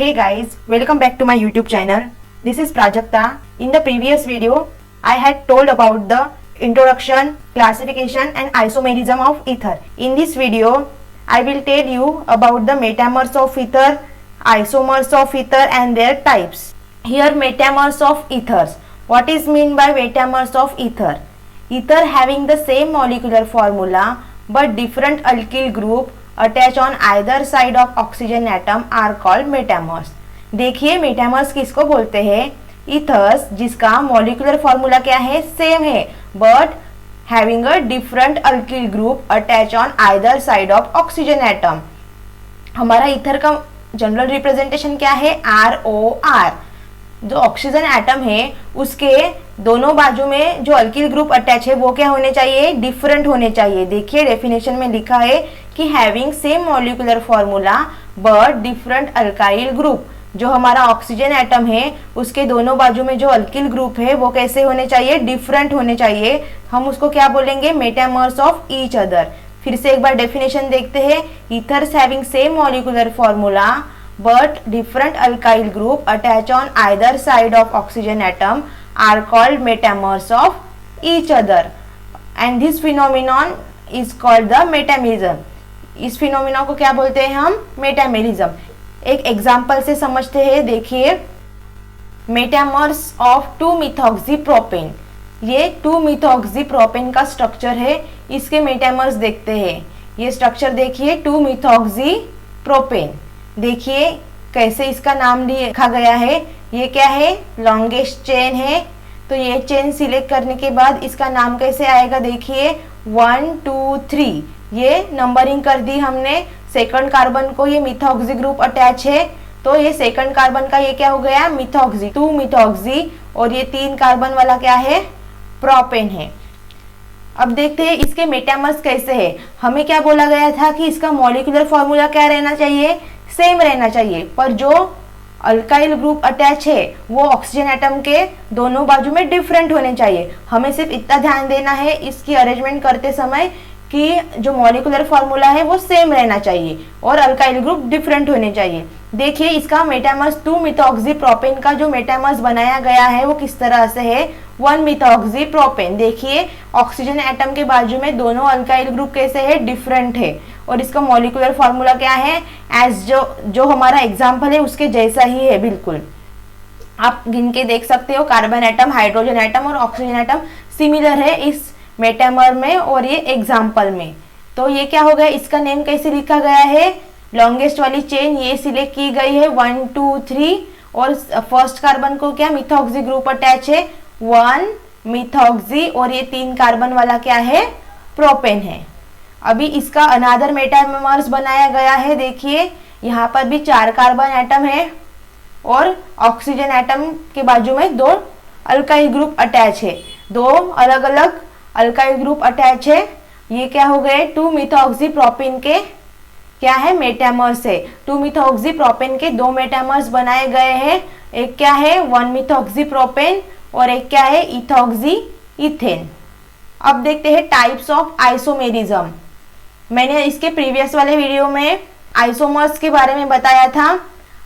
Hey guys, welcome back to my YouTube channel. This is Prajakta. In the previous video, I had told about the introduction, classification and isomerism of ether. In this video, I will tell you about the metamers of ether, isomers of ether and their types. Here metamers of ethers. What is meant by metamers of ether? Ether having the same molecular formula but different alkyl group attach on either side of oxygen atom are called metamers. देखिए metamers किसको बोलते हैं? Ethers जिसका molecular formula क्या है? Same है but having a different alkyl group attach on either side of oxygen atom. हमारा ether का जनरल रिप्रेजेंटेशन क्या है? ROR. जो ऑक्सीजन एटम है उसके दोनों बाजू में जो अल्किल ग्रुप अटैच है वो क्या होने चाहिए? डिफरेंट होने चाहिए. देखिए डेफिनेशन में लिखा है कि having same molecular formula but different alkyl group. जो हमारा ऑक्सीजन एटम है उसके दोनों बाजू में जो अल्किल ग्रुप है वो कैसे होने चाहिए? डिफरेंट होने चाहिए. हम उसको क्या बोलेंगे? Metamers of each other. फिर से एक बार डेफिनेशन देखते हैं. Ethers having same molecular formula but different alkyl group attach on either side of oxygen atom are called metamers of each other and this phenomenon is called the metamerism. इस phenomena को क्या बोलते हैं हम? Metamerism. एक example से समझते हैं. देखिए मेटामर्स ऑफ 2-methoxypropane. ये 2-methoxypropane का स्ट्रक्चर है. इसके मेटामर्स देखते हैं. ये स्ट्रक्चर देखिए 2-methoxypropane. देखिए कैसे इसका नाम लिखा गया है. ये क्या है? लॉन्गेस्ट चेन है. तो ये चेन सिलेक्ट करने के बाद इसका नाम कैसे आएगा? देखिए 1 2 3 ये नंबरिंग कर दी हमने. सेकंड कार्बन को ये मिथॉक्सी ग्रुप अटैच है तो ये सेकंड कार्बन का ये क्या हो गया? Methoxy, 2 methoxy. और ये 3 कार्बन वाला क्या है? प्रोपेन है. अब देखते हैं इसके मेटामर्स कैसे है. हमें क्या बोला गया था कि इसका मॉलिक्यूलर फॉर्मूला क्या रहना चाहिए? सेम रहना चाहिए. पर जो अल्काइल ग्रुप अटैच है वो ऑक्सीजन एटम के दोनों बाजू में डिफरेंट होने चाहिए. हमें सिर्फ इतना ध्यान देना है इसकी अरेंजमेंट करते समय कि जो मॉलिक्यूलर फॉर्मूला है वो सेम रहना चाहिए और अल्काइल ग्रुप डिफरेंट होने चाहिए. देखिए इसका मेटामर्स 2-methoxypropane का जो मेटामर्स बनाया गया है वो किस तरह से है? 1-methoxypropane. देखिए ऑक्सीजन एटम के बाजू में दोनों अल्काइल ग्रुप कैसे है? डिफरेंट है. और इसका मॉलिक्यूलर फॉर्मूला क्या है? एज जो हमारा एग्जाम्पल है उसके जैसा ही है बिल्कुल. आप गिन के देख सकते हो. कार्बन एटम, हाइड्रोजन एटम और ऑक्सीजन एटम सिमिलर है इस मेटामर में और ये एग्जाम्पल में. तो ये क्या हो गया? इसका नेम कैसे लिखा गया है? लॉन्गेस्ट वाली चेन ये सिलेक्ट की गई है 1 2 3 और फर्स्ट कार्बन को क्या? मिथॉक्सी ग्रुप अटैच है 1 मिथॉक्सी और ये 3 कार्बन वाला क्या है? प्रोपेन है. अभी इसका अनादर मेटामर्स बनाया गया है. देखिए यहाँ पर भी 4 कार्बन एटम है और ऑक्सीजन एटम के बाजू में 2 अल्काइल ग्रुप अटैच है. 2 अलग अलग अल्काइल ग्रुप अटैच है. ये क्या हो गए? 2-methoxypropane के क्या है? मेटामर्स है. 2-methoxypropane के 2 मेटामर्स बनाए गए हैं. एक क्या है? 1-methoxypropane और एक क्या है? Ethoxy ethane. अब देखते हैं टाइप्स ऑफ आइसोमेरिज्म. मैंने इसके प्रीवियस वाले वीडियो में आइसोमर्स के बारे में बताया था.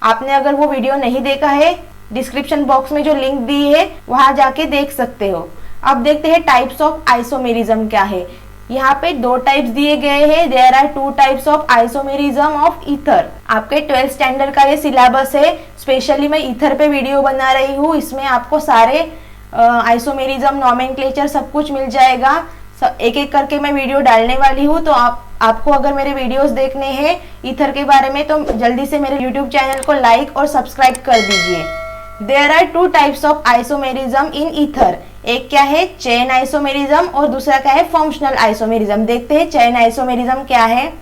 आपने अगर वो वीडियो नहीं देखा है डिस्क्रिप्शन बॉक्स में जो लिंक दी है वहां जाके देख सकते हो. अब देखते हैं टाइप्स ऑफ आइसोमेरिज्म क्या है. यहाँ पे 2 टाइप्स दिए गए हैं. There are 2 types of isomerism of ether. आपके 12th स्टैंडर्ड का ये सिलेबस है. स्पेशली मैं ईथर पे वीडियो बना रही हूँ. इसमें आपको सारे आइसोमेरिज्म, नॉमेनक्लेचर सब कुछ मिल जाएगा. एक एक करके मैं वीडियो डालने वाली हूँ. तो आपको अगर मेरे वीडियोस देखने हैं ईथर के बारे में तो जल्दी से मेरे यूट्यूब चैनल को लाइक और सब्सक्राइब कर दीजिए. There are 2 types of isomerism in ether. एक क्या है? चेन आइसोमेरिज्म और दूसरा क्या है? Functional isomerism. देखते हैं चेन आइसोमेरिज्म क्या है.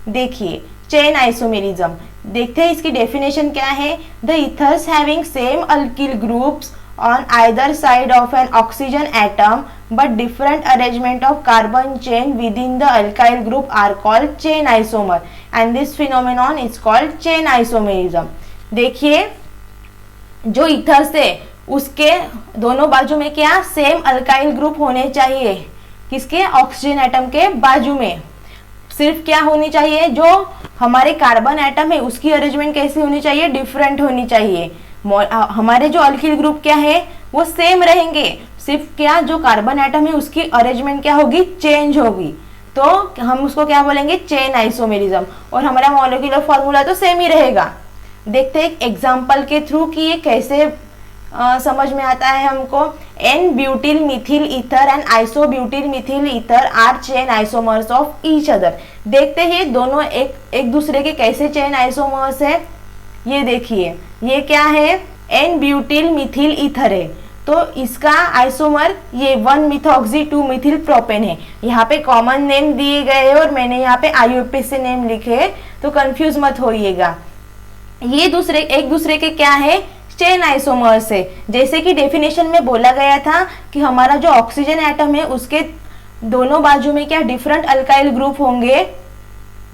देखिए चेन आइसोमेरिज्म देखते हैं इसकी डेफिनेशन क्या है. The ethers having same alkyl groups on either side of an oxygen atom but different arrangement of carbon chain within the alkyl group are called chain isomer and this phenomenon is called chain isomerism. देखिए जो ethers है उसके दोनों बाजू में क्या? Same alkyl group होने चाहिए. किसके? ऑक्सीजन एटम के बाजू में. सिर्फ क्या होनी चाहिए, जो हमारे कार्बन एटम है उसकी अरेंजमेंट कैसी होनी चाहिए, डिफरेंट होनी चाहिए। हमारे जो अल्किल ग्रुप क्या है वो सेम रहेंगे, सिर्फ क्या जो कार्बन एटम है उसकी अरेंजमेंट क्या होगी, चेंज होगी। तो हम उसको क्या बोलेंगे, चेन आइसोमेरिज्म। और हमारा मॉलिक्यूलर फॉर्मूला तो सेम ही रहेगा। देखते हैं एक एग्जांपल के थ्रू कि ये कैसे समझ में आता है हमको। N butyl methyl ether and iso butyl methyl ether are chain isomers of each other. देखते हैं दोनों एक दूसरे के कैसे चेन आइसोमर्स है। ये देखिए, ये क्या है, एन ब्यूटिल मिथिल ईथर है, तो इसका आइसोमर ये 1 मिथॉक्सी 2 मिथिल प्रोपेन है। यहाँ पे कॉमन नेम दिए गए हैं और मैंने यहाँ पे IUPAC नेम लिखे, तो कंफ्यूज मत होइएगा। ये एक दूसरे के क्या है, चेन आइसोमर्स है। जैसे कि डेफिनेशन में बोला गया था कि हमारा जो ऑक्सीजन एटम है उसके दोनों बाजू में क्या डिफरेंट अल्काइल ग्रुप होंगे,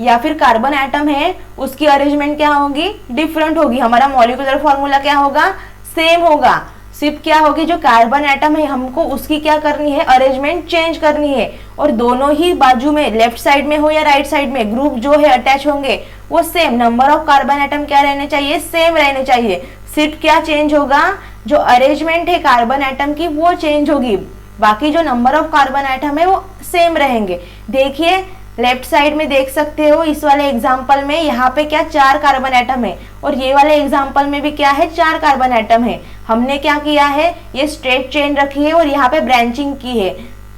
या फिर कार्बन एटम है उसकी अरेंजमेंट क्या होगी, डिफरेंट होगी। हमारा मॉलिक्यूलर फॉर्मूला क्या होगा, सेम होगा। सिर्फ क्या होगी, जो कार्बन एटम है हमको उसकी क्या करनी है, अरेंजमेंट चेंज करनी है। और दोनों ही बाजू में, लेफ्ट साइड में हो या राइट साइड में, ग्रुप जो है अटैच होंगे वो same, number of carbon atom क्या रहने चाहिए, सेम रहने चाहिए। सिर्फ क्या चेंज होगा, जो अरेंजमेंट है कार्बन एटम की वो चेंज होगी, बाकी जो नंबर ऑफ कार्बन एटम है वो सेम रहेंगे। देखिए लेफ्ट साइड में देख सकते हो, इस वाले एग्जाम्पल में यहाँ पे क्या 4 कार्बन एटम है, और ये वाले एग्जाम्पल में भी क्या है, 4 कार्बन एटम है। हमने क्या किया है, ये स्ट्रेट चेन रखी है और यहाँ पे ब्रांचिंग की है,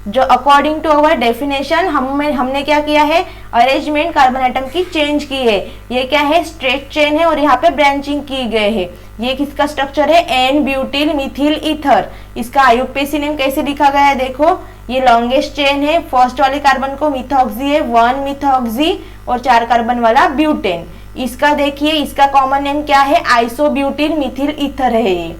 जो अकॉर्डिंग टू अवर डेफिनेशन हमने क्या किया है, अरेंजमेंट कार्बन एटम की चेंज की है। ये क्या है, स्ट्रेट चेन है और यहाँ पे ब्रांचिंग की गए है। ये किसका स्ट्रक्चर है, एन ब्यूटिल मिथिल ईथर। इसका IUPAC नेम कैसे लिखा गया है, देखो ये लॉन्गेस्ट चेन है, फर्स्ट वाले कार्बन को मिथॉक्सी है, 1 मिथॉक्सी, और 4 कार्बन वाला ब्यूटेन। इसका देखिए, इसका कॉमन नेम क्या है, आइसो ब्यूटिल मिथिल ईथर है। ये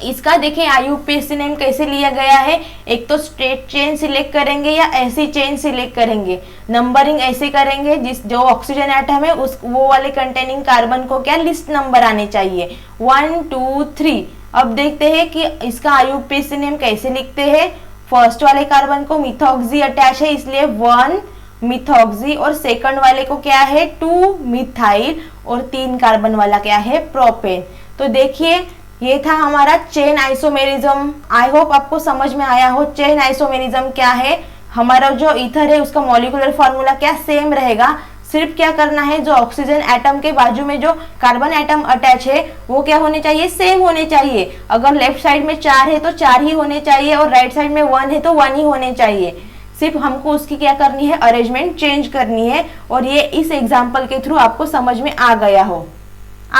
इसका देखिए IUPAC नेम कैसे लिया गया है, एक तो स्ट्रेट चेन सिलेक्ट करेंगे या ऐसी चेन सिलेक्ट करेंगे, नंबरिंग ऐसे करेंगे जो ऑक्सीजन एटम है उस वो वाले कंटेनिंग कार्बन को क्या लिस्ट नंबर आने चाहिए, 1 2 3। अब देखते हैं कि इसका IUPAC नेम कैसे लिखते हैं। फर्स्ट वाले कार्बन को मिथॉक्सी अटैच है इसलिए 1 मिथॉक्सी, और सेकंड वाले को क्या है 2 मिथाइल, और 3 कार्बन वाला क्या है प्रोपेन। तो देखिए ये था हमारा चेन आइसोमेरिज्म। आई होप आपको समझ में आया हो चेन आइसोमेरिज्म क्या है। हमारा जो ईथर है उसका मॉलिक्यूलर फॉर्मूला क्या सेम रहेगा, सिर्फ क्या करना है, जो ऑक्सीजन एटम के बाजू में जो कार्बन एटम अटैच है वो क्या होने चाहिए, सेम होने चाहिए। अगर लेफ्ट साइड में 4 है तो 4 ही होने चाहिए, और राइट साइड में 1 है तो 1 ही होने चाहिए। सिर्फ हमको उसकी क्या करनी है, अरेंजमेंट चेंज करनी है। और ये इस एग्जाम्पल के थ्रू आपको समझ में आ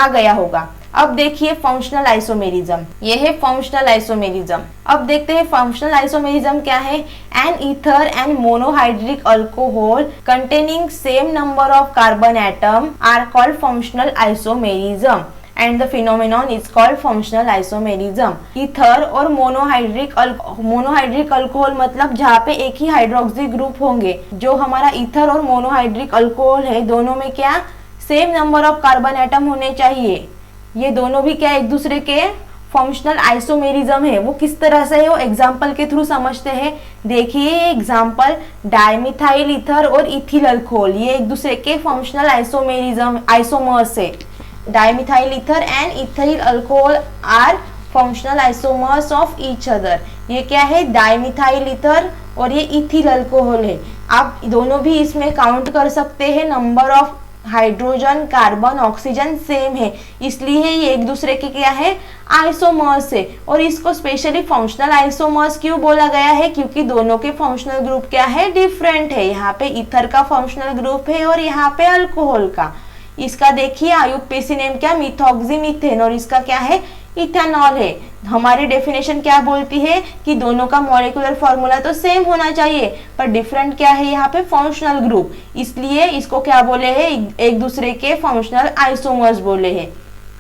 गया होगा। अब देखिए फंक्शनल आइसोमेरिज्म, ये है फंक्शनल आइसोमेरिज्म। अब देखते हैं फंक्शनल आइसोमेरिज्म क्या है। An ether and monohydric alcohol containing same number of carbon atom are called functional isomerism and the phenomenon is called functional isomerism। Ether और मोनोहाइड्रिक अल्कोहल मतलब जहाँ पे एक ही हाइड्रोक्सी ग्रुप होंगे। जो हमारा ईथर और मोनोहाइड्रिक अल्कोहल है दोनों में क्या same number of carbon atom होने चाहिए। ये दोनों भी क्या एक दूसरे के फंक्शनल आइसोमेरिज्म है। वो किस तरह से है वो एग्जाम्पल के थ्रू समझते हैं। देखिए एग्जाम्पल, डाइमिथाइल ईथर और इथिल अल्कोहल, ये एक दूसरे के फंक्शनल आइसोमर्स है। Dimethyl ether and ethyl alcohol are functional isomers of each other. ये क्या है, डाइमिथाइल ईथर और ये इथिल अल्कोहल है। आप दोनों भी इसमें काउंट कर सकते हैं, number of hydrogen carbon oxygen same है, इसलिए ये एक दूसरे के क्या है, आइसोमर्स है। और इसको स्पेशली फंक्शनल आइसोमर्स क्यों बोला गया है, क्योंकि दोनों के फंक्शनल ग्रुप क्या है, डिफरेंट है। यहाँ पे ईथर का फंक्शनल ग्रुप है और यहाँ पे अल्कोहल का। इसका देखिए IUPAC नेम क्या, मिथॉक्सी मीथेन, और इसका क्या है, इथेनॉल है। हमारी डेफिनेशन क्या बोलती है कि दोनों का मॉलिक्यूलर फॉर्मूला तो सेम होना चाहिए, पर डिफरेंट क्या है यहाँ पे, फंक्शनल ग्रुप, इसलिए इसको क्या बोले हैं, एक दूसरे के फंक्शनल आइसोमर्स बोले हैं।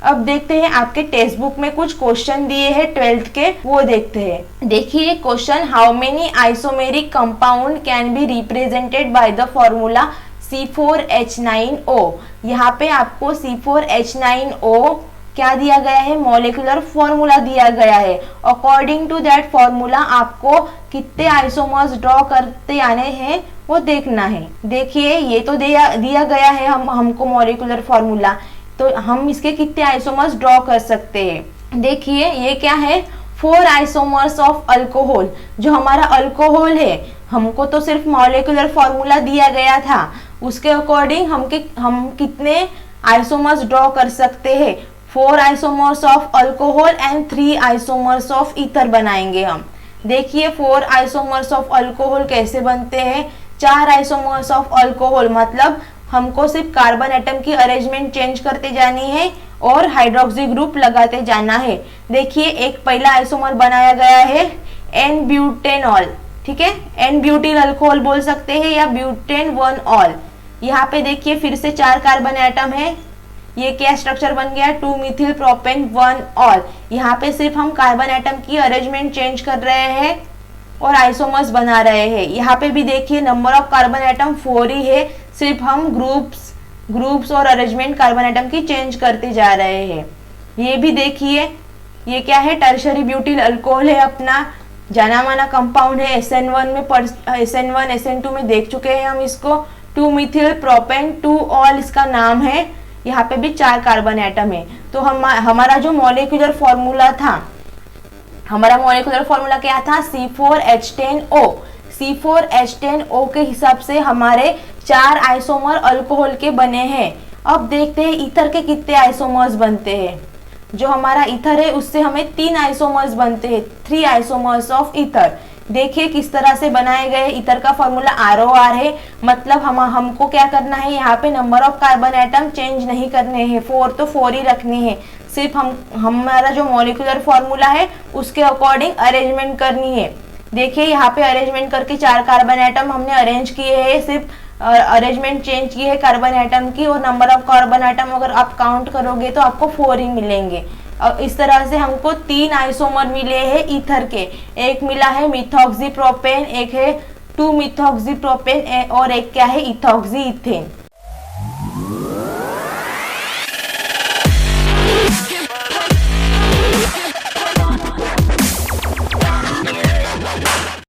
अब देखते हैं आपके टेक्स्ट बुक में कुछ क्वेश्चन दिए हैं 12th के, वो देखते हैं। देखिए question, how many isomeric compound can be represented by the formula C4H9O। यहाँ पे आपको C4H9O क्या दिया गया है, मॉलिक्यूलर फॉर्मूला दिया गया है। अकॉर्डिंग टू दैट फॉर्मूला आपको कितने आइसोमर्स ड्रॉ करते आने हैं वो देखना है। देखिए ये तो दिया गया है हमको मॉलिक्यूलर फॉर्मूला, तो हम इसके कितने आइसोमर्स ड्रॉ कर सकते हैं। देखिए ये क्या है, 4 आइसोमर्स ऑफ अल्कोहल। जो हमारा अल्कोहल है, हमको तो सिर्फ मॉलिक्यूलर फॉर्मूला दिया गया था, उसके अकॉर्डिंग हम कितने आइसोमर्स ड्रॉ कर सकते हैं। 4 isomers of alcohol and 3 isomers of ether बनाएंगे हम। देखिए 4 आइसोमर्स ऑफ अल्कोहल कैसे बनते हैं। 4 आइसोमर्स ऑफ अल्कोहल मतलब हमको सिर्फ कार्बन एटम की अरेंजमेंट चेंज करते जानी है और हाइड्रोक्सी ग्रुप लगाते जाना है। देखिए एक पहला आइसोमर बनाया गया है एन ब्यूटेनॉल, ठीक है, एन ब्यूटिल अल्कोहल बोल सकते हैं या ब्यूटेन 1 ऑल। यहाँ पे देखिए फिर से 4 कार्बन एटम है। ये क्या स्ट्रक्चर बन गया, 2 मिथिल प्रोपेन 1 ऑल। यहाँ पे सिर्फ हम कार्बन एटम की अरेंजमेंट चेंज कर रहे हैं और आइसोमर्स बना रहे हैं। यहाँ पे भी देखिए नंबर ऑफ कार्बन एटम 4 ही है, सिर्फ हम ग्रुप्स और अरेंजमेंट कार्बन एटम की चेंज करते जा रहे हैं। ये भी देखिए ये क्या है, टर्शरी ब्यूटिल अल्कोहल है, अपना जाना माना कंपाउंड है। SN1 में SN1 SN2 में देख चुके हैं हम इसको। 2 मिथिल प्रोपेन 2 ऑल इसका नाम है। यहाँ पे भी 4 कार्बन एटम है। तो हमारा जो मॉलिक्यूलर फॉर्मूला था, हमारा मॉलिक्यूलर फॉर्मूला क्या था, C4H10O। C4H10O के हिसाब से हमारे 4 आइसोमर अल्कोहल के बने हैं। अब देखते हैं ईथर के कितने आइसोमर्स बनते हैं। जो हमारा ईथर है उससे हमें 3 आइसोमर्स बनते हैं, 3 आइसोमर्स ऑफ ईथर। देखिए किस तरह से बनाए गए। ईथर का फॉर्मूला ROR है, मतलब हमको क्या करना है, यहाँ पे number of carbon atom change नहीं करने हैं, 4 तो 4 ही रखनी है। सिर्फ हमारा जो मॉलिक्यूलर फॉर्मूला है उसके अकॉर्डिंग अरेंजमेंट करनी है। देखिए यहाँ पे अरेंजमेंट करके 4 कार्बन एटम हमने अरेंज किए हैं, सिर्फ अरेंजमेंट चेंज की है कार्बन एटम की, और नंबर ऑफ कार्बन एटम अगर आप काउंट करोगे तो आपको 4 ही मिलेंगे। इस तरह से हमको 3 आइसोमर मिले हैं ईथर के। एक मिला है मिथॉक्सी प्रोपेन, एक है 2 मिथॉक्सी प्रोपेन और एक क्या है इथॉक्सी इथेन।